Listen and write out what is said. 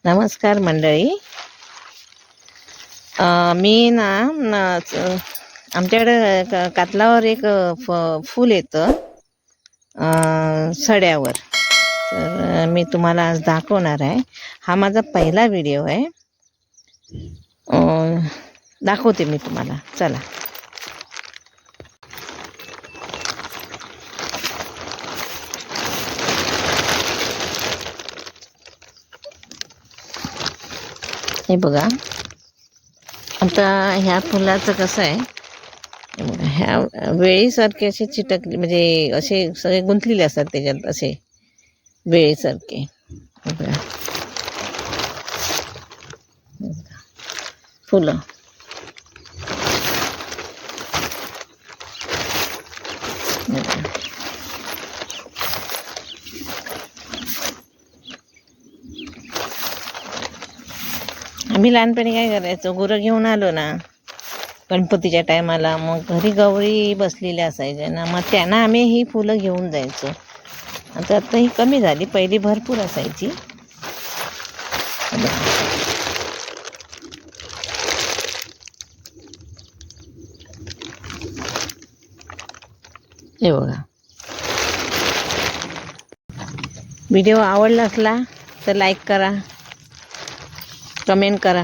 नमस्कार मंडळी. मी ना आमच्याकडे कातलावर एक फूल येतं सड्यावर. तर मी तुम्हाला आज दाखवणार आहे. हा माझा पहिला व्हिडिओ आहे. दाखवते मी तुम्हाला. चला. हे बघा, आता ह्या फुलाचं कसं आहे, ह्या वेळीसारखे असे चिटकले, म्हणजे असे सगळे गुंतलेले असतात त्याच्यात, असे वेळीसारखे फुलं. आम्ही लहानपणी काय करायचो, गुरं घेऊन आलो ना गणपतीच्या टायमाला, मग घरी गौरी बसलेल्या असायच्या ना, मग त्यांना आम्ही ही फुलं घेऊन जायचो. आता ही कमी झाली, पहिली भरपूर असायची. हे बघा. व्हिडिओ आवडला असला तर लाईक करा, कमेंट करा.